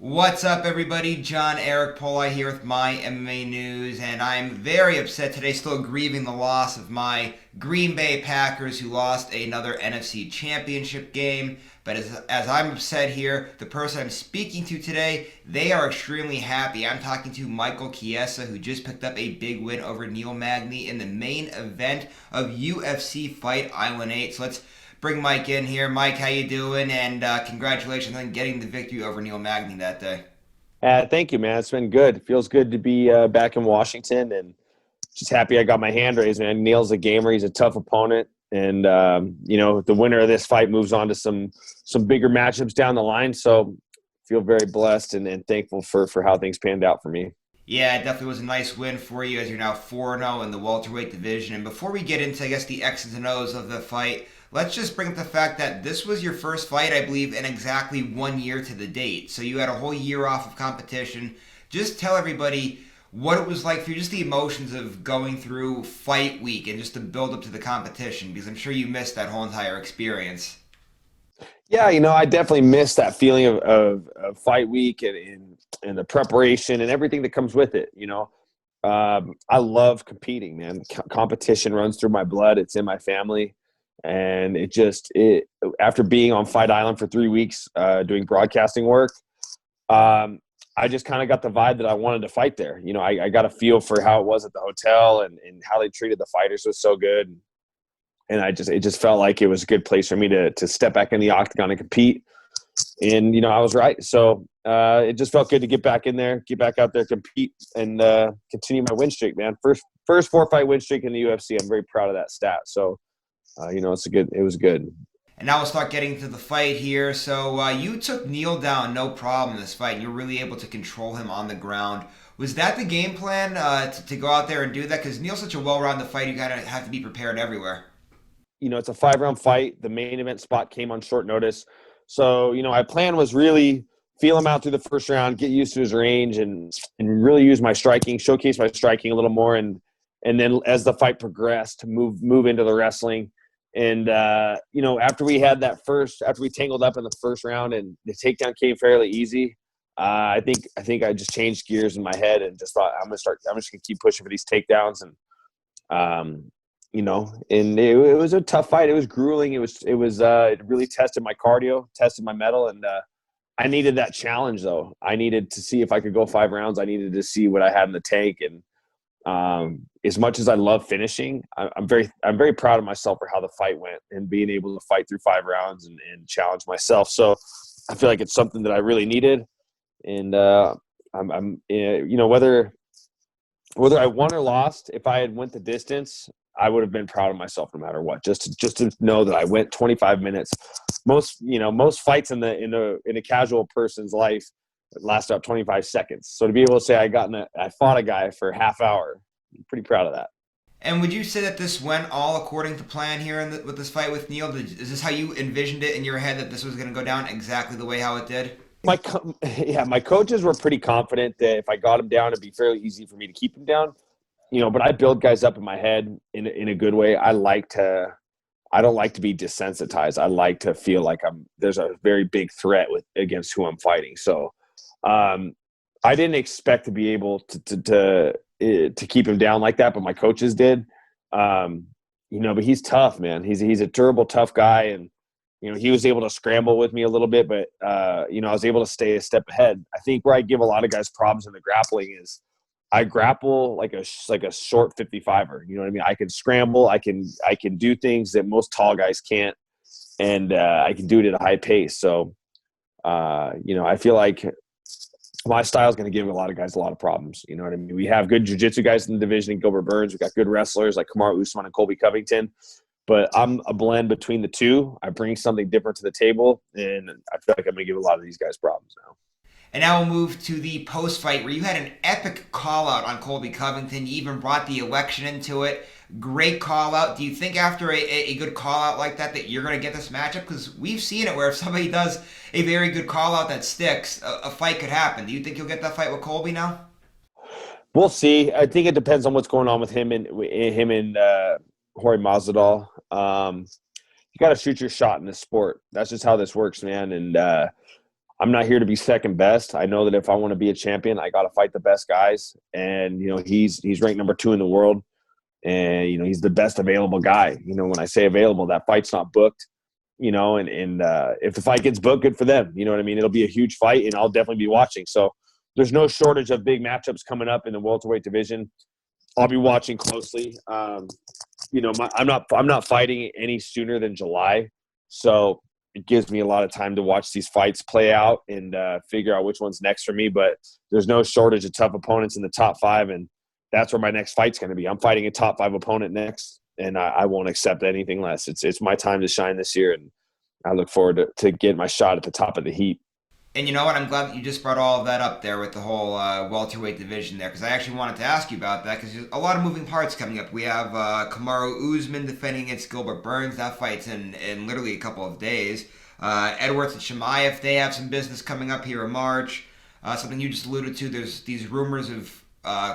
What's up, everybody? John Eric Poli here with My MMA News, and I'm very upset today, still grieving the loss of my Green Bay Packers, who lost another NFC Championship game. But as I'm upset here, the person I'm speaking to today, they are extremely happy. I'm talking to Michael Chiesa, who just picked up a big win over Neil Magny in the main event of UFC Fight Island 8. So let's bring Mike in here. Mike, how you doing? And congratulations on getting the victory over Neil Magny that day. Thank you, man. It's been good. It feels good to be back in Washington, and just happy I got my hand raised, man. Neil's a gamer. He's a tough opponent, and the winner of this fight moves on to some bigger matchups down the line. So feel very blessed and thankful for how things panned out for me. Yeah, it definitely was a nice win for you as you're now 4-0 in the welterweight division. And before we get into, I guess, the X's and O's of the fight, let's just bring up the fact that this was your first fight, I believe, in exactly 1 year to the date. So you had a whole year off of competition. Just tell everybody what it was like for you, just the emotions of going through fight week and just the build up to the competition, because I'm sure you missed that whole entire experience. Yeah, I definitely miss that feeling of fight week and the preparation and everything that comes with it. I love competing, man. Competition runs through my blood. It's in my family. And after being on Fight Island for 3 weeks, doing broadcasting work, I just kind of got the vibe that I wanted to fight there. I got a feel for how it was at the hotel and how they treated the fighters was so good. And it just felt like it was a good place for me to step back in the octagon and compete. And, I was right. So it just felt good to get back in there, get back out there, compete, and continue my win streak, man. First 4-fight win streak in the UFC. I'm very proud of that stat. So, it was good. And now we'll start getting to the fight here. So you took Neil down, no problem in this fight. You were really able to control him on the ground. Was that the game plan to go out there and do that? Because Neil's such a well-rounded fighter, you kind of have to be prepared everywhere. It's a 5-round fight. The main event spot came on short notice. So, my plan was really feel him out through the first round, get used to his range, and really use my striking, showcase my striking a little more. And then as the fight progressed, to move into the wrestling. And, after we tangled up in the first round and the takedown came fairly easy, I think I just changed gears in my head and just thought I'm just going to keep pushing for these takedowns. And, and it was a tough fight. It was grueling. It really tested my cardio, tested my mettle. And, I needed that challenge though. I needed to see if I could go 5 rounds. I needed to see what I had in the tank. And, as much as I love finishing, I'm very proud of myself for how the fight went and being able to fight through 5 rounds and challenge myself. So I feel like it's something that I really needed. And, whether I won or lost, if I had went the distance, I would have been proud of myself no matter what. Just to know that I went 25 minutes. Most fights in a casual person's life last about 25 seconds. So to be able to say I fought a guy for a half hour, I'm pretty proud of that. And would you say that this went all according to plan here with this fight with Neil? Is this how you envisioned it in your head, that this was going to go down exactly the way how it did? My coaches were pretty confident that if I got him down, it'd be fairly easy for me to keep him down. But I build guys up in my head in a good way. I don't like to be desensitized. I like to feel like there's a very big threat against who I'm fighting. So I didn't expect to be able to keep him down like that, but my coaches did. But he's tough, man. He's a durable, tough guy, and he was able to scramble with me a little bit, but I was able to stay a step ahead. I think where I give a lot of guys problems in the grappling is I grapple like a short 55er. You know what I mean? I can scramble. I can do things that most tall guys can't, and I can do it at a high pace. So, I feel like my style is going to give a lot of guys a lot of problems. You know what I mean? We have good jiu-jitsu guys in the division, Gilbert Burns. We've got good wrestlers like Kamaru Usman and Colby Covington. But I'm a blend between the two. I bring something different to the table, and I feel like I'm going to give a lot of these guys problems now. And now we'll move to the post-fight where you had an epic call-out on Colby Covington. You even brought the election into it. Great call-out. Do you think after a good call-out like that you're going to get this matchup? Because we've seen it where if somebody does a very good call-out that sticks, a fight could happen. Do you think you'll get that fight with Colby now? We'll see. I think it depends on what's going on with him and Jorge Masvidal. You got to shoot your shot in this sport. That's just how this works, man. And I'm not here to be second best. I know that if I want to be a champion, I got to fight the best guys. And, he's ranked number 2 in the world. And, he's the best available guy. When I say available, that fight's not booked, and if the fight gets booked, good for them. You know what I mean? It'll be a huge fight, and I'll definitely be watching. So there's no shortage of big matchups coming up in the welterweight division. I'll be watching closely. I'm not fighting any sooner than July. So it gives me a lot of time to watch these fights play out and figure out which one's next for me. But there's no shortage of tough opponents in the top 5, and that's where my next fight's going to be. I'm fighting a top 5 opponent next, and I won't accept anything less. It's my time to shine this year, and I look forward to getting my shot at the top of the heap. And you know what? I'm glad that you just brought all of that up there with the whole welterweight division there, because I actually wanted to ask you about that, because there's a lot of moving parts coming up. We have Kamaru Usman defending against Gilbert Burns. That fight's in literally a couple of days. Edwards and Chimaev, they have some business coming up here in March. Something you just alluded to, there's these rumors of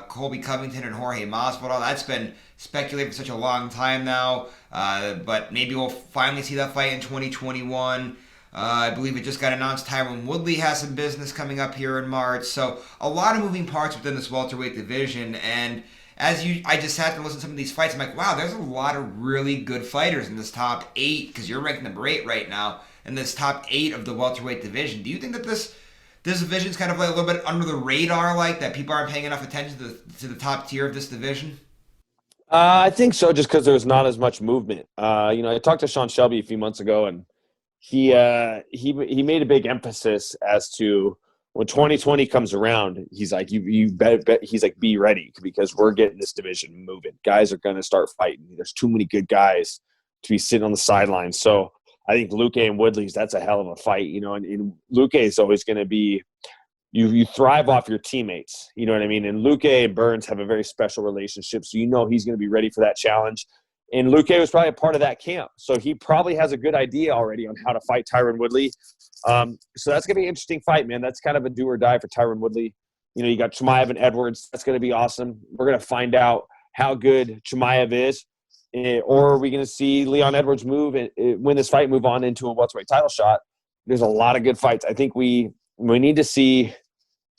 Colby Covington and Jorge Masvidal. That's been speculated for such a long time now, but maybe we'll finally see that fight in 2021. I believe it just got announced Tyron Woodley has some business coming up here in March. So a lot of moving parts within this welterweight division. And I just sat and listened to some of these fights. I'm like, wow, there's a lot of really good fighters in this top 8, because you're ranked number 8 right now in this top 8 of the welterweight division. Do you think that this division is kind of like a little bit under the radar, like that people aren't paying enough attention to the top tier of this division? I think so, just because there's not as much movement. I talked to Sean Shelby a few months ago, and he made a big emphasis as to when 2020 comes around. He's like, you bet. He's like, be ready, because we're getting this division moving. Guys are going to start fighting. There's too many good guys to be sitting on the sidelines. So I think Luque and Woodley's, that's a hell of a fight, and Luque is always going to be, you thrive off your teammates, you know what I mean? And Luque and Burns have a very special relationship, so he's going to be ready for that challenge. And Luque was probably a part of that camp, so he probably has a good idea already on how to fight Tyron Woodley. So that's going to be an interesting fight, man. That's kind of a do or die for Tyron Woodley. You got Chimaev and Edwards. That's going to be awesome. We're going to find out how good Chimaev is. Or are we going to see Leon Edwards win this fight, move on into a welterweight title shot? There's a lot of good fights. I think we need to see,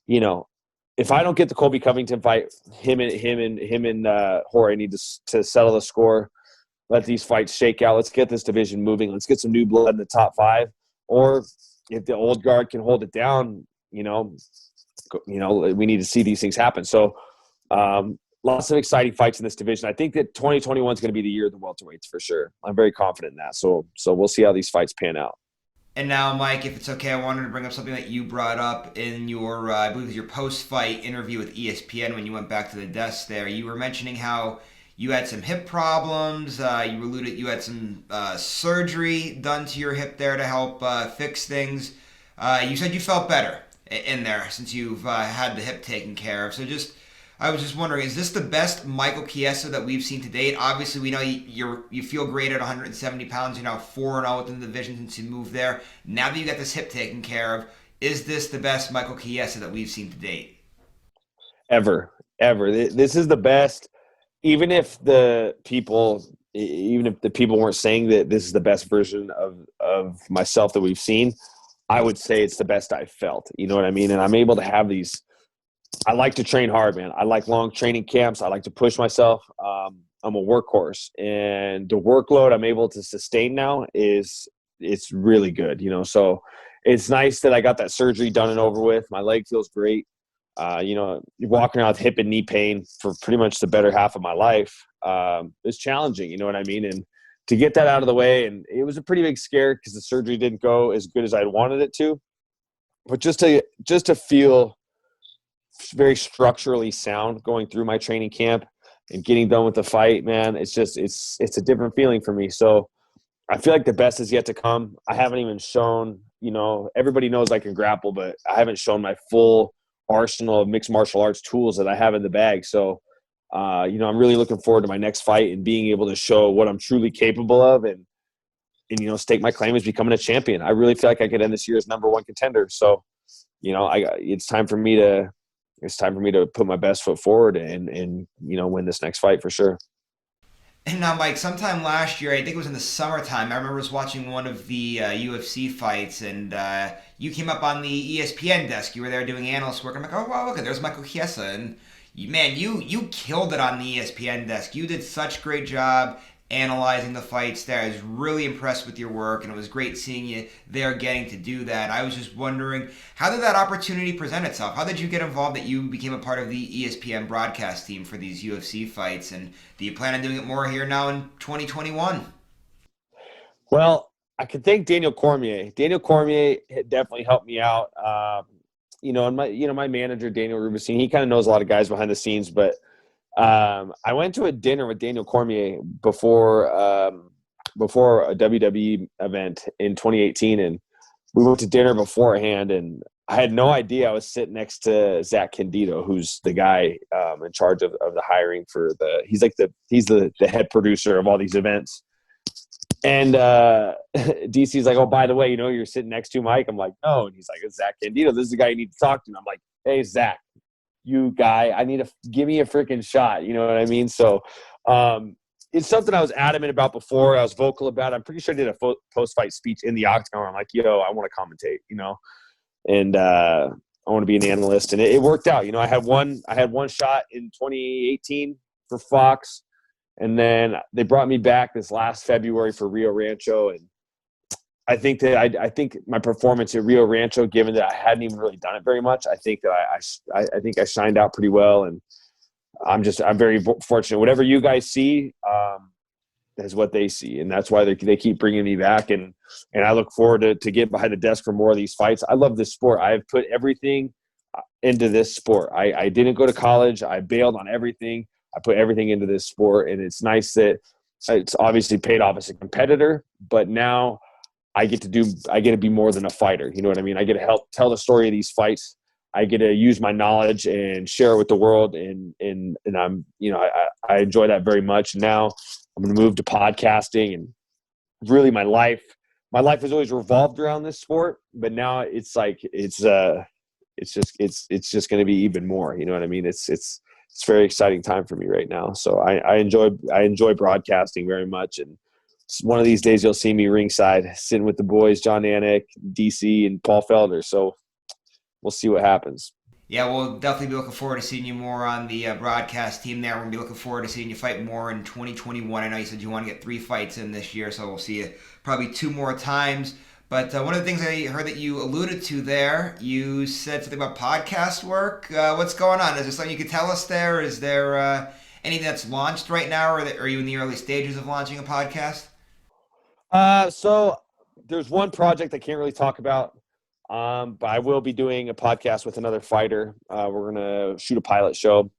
if I don't get the Colby Covington fight, him and Jorge need to settle the score. Let these fights shake out. Let's get this division moving. Let's get some new blood in the top 5. Or if the old guard can hold it down, we need to see these things happen. So, lots of exciting fights in this division. I think that 2021 is going to be the year of the welterweights for sure. I'm very confident in that. So we'll see how these fights pan out. And now, Mike, if it's okay, I wanted to bring up something that you brought up in your, I believe it was your post-fight interview with ESPN when you went back to the desk there. You were mentioning how you had some hip problems. You alluded you had some surgery done to your hip there to help fix things. You said you felt better in there since you've had the hip taken care of. So I was just wondering, is this the best Michael Chiesa that we've seen to date? Obviously, we know you feel great at 170 pounds. You're now 4-0 within the division since you moved there. Now that you got this hip taken care of, is this the best Michael Chiesa that we've seen to date? Ever. This is the best. Even if the people weren't saying that this is the best version of myself that we've seen, I would say it's the best I've felt. You know what I mean? And I'm able to have these. I like to train hard, man. I like long training camps. I like to push myself. I'm a workhorse, and the workload I'm able to sustain now it's really good, So it's nice that I got that surgery done and over with. My leg feels great. You're walking around with hip and knee pain for pretty much the better half of my life. It's challenging, you know what I mean? And to get that out of the way, and it was a pretty big scare because the surgery didn't go as good as I wanted it to. But just to feel very structurally sound going through my training camp and getting done with the fight, man, it's a different feeling for me. So I feel like the best is yet to come. I haven't even shown, everybody knows I can grapple, but I haven't shown my full arsenal of mixed martial arts tools that I have in the bag. So, I'm really looking forward to my next fight and being able to show what I'm truly capable of and stake my claim as becoming a champion. I really feel like I could end this year as number 1 contender. So, it's time for me to put my best foot forward and win this next fight for sure. And now, Mike, sometime last year, I think it was in the summertime, I remember was watching one of the UFC fights, and you came up on the ESPN desk. You were there doing analyst work. I'm like, oh, wow, look, there's Michael Chiesa. And you killed it on the ESPN desk. You did such a great job analyzing the fights there. I was really impressed with your work, and it was great seeing you there getting to do that. I was just wondering, how did that opportunity present itself? How did you get involved that you became a part of the ESPN broadcast team for these UFC fights? And do you plan on doing it more here now in 2021? Well, I can thank Daniel Cormier. Daniel Cormier definitely helped me out. And my manager Daniel Rubinstein, he kind of knows a lot of guys behind the scenes, but I went to a dinner with Daniel Cormier before a WWE event in 2018, and we went to dinner beforehand, and I had no idea I was sitting next to Zach Candido, who's the guy in charge of the hiring for he's the head producer of all these events. And DC's like, oh, by the way, you're sitting next to Mike. I'm like, no. And he's like, it's Zach Candido. This is the guy you need to talk to. And I'm like, hey, Zach, you guy, I need to give me a freaking shot. You know what I mean? So it's something I was adamant about before. I was vocal about it. I'm pretty sure I did a post-fight speech in the octagon. I'm like, I want to commentate, and I want to be an analyst. And it worked out. I had one shot in 2018 for Fox. And then they brought me back this last February for Rio Rancho. And I think that I think my performance at Rio Rancho, given that I hadn't even really done it very much, I think that I think I shined out pretty well. And I'm very fortunate. Whatever you guys see is what they see. And that's why they keep bringing me back. And I look forward to get behind the desk for more of these fights. I love this sport. I've put everything into this sport. I didn't go to college. I bailed on everything. I put everything into this sport, and it's nice that it's obviously paid off as a competitor, but now I get to be more than a fighter. You know what I mean? I get to help tell the story of these fights. I get to use my knowledge and share it with the world. And I'm, I enjoy that very much. Now I'm going to move to podcasting, and really my life has always revolved around this sport, but now it's like, it's just going to be even more, you know what I mean? It's a very exciting time for me right now. So I enjoy broadcasting very much. And one of these days you'll see me ringside sitting with the boys, John Anik, DC, and Paul Felder. So we'll see what happens. Yeah, we'll definitely be looking forward to seeing you more on the broadcast team there. We're going to be looking forward to seeing you fight more in 2021. I know you said you want to get 3 fights in this year, so we'll see you probably 2 more times. But one of the things I heard that you alluded to there, you said something about podcast work. What's going on? Is there something you could tell us there? Is there anything that's launched right now, or are you in the early stages of launching a podcast? So there's one project I can't really talk about, but I will be doing a podcast with another fighter. We're going to shoot a pilot show,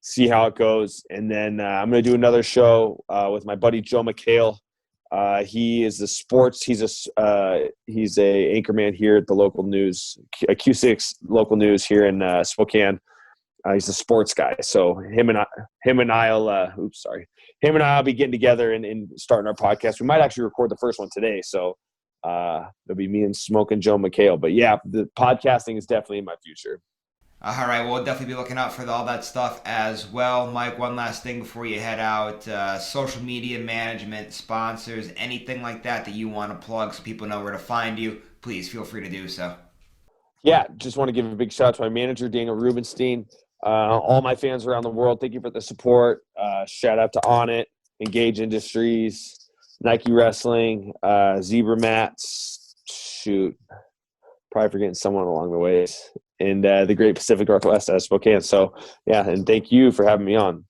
see how it goes. And then I'm going to do another show with my buddy Joe McHale. He is he's a anchorman here at the local news, Q6 local news here in Spokane. He's a sports guy. So him and I'll be getting together and starting our podcast. We might actually record the first one today. So it'll be me and Smoke and Joe McHale. But yeah, the podcasting is definitely in my future. All right, well, we'll definitely be looking out for all that stuff as well. Mike, one last thing before you head out. Social media management, sponsors, anything like that you want to plug so people know where to find you, please feel free to do so. Yeah, just want to give a big shout out to my manager, Daniel Rubinstein. All my fans around the world, thank you for the support. Shout out to On It, Engage Industries, Nike Wrestling, Zebra Mats, probably forgetting someone along the way, and the Great Pacific Northwest out of Spokane. So, yeah, and thank you for having me on.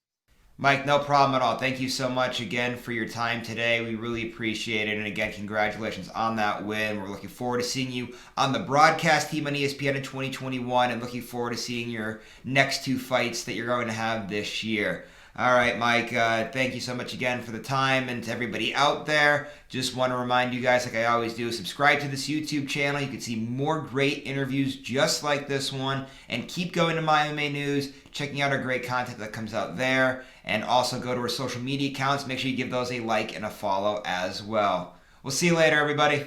Mike, no problem at all. Thank you so much again for your time today. We really appreciate it. And again, congratulations on that win. We're looking forward to seeing you on the broadcast team on ESPN in 2021 and looking forward to seeing your next 2 fights that you're going to have this year. All right, Mike, thank you so much again for the time. And to everybody out there, just want to remind you guys, like I always do, subscribe to this YouTube channel. You can see more great interviews just like this one. And keep going to MyMMANews, checking out our great content that comes out there. And also go to our social media accounts. Make sure you give those a like and a follow as well. We'll see you later, everybody.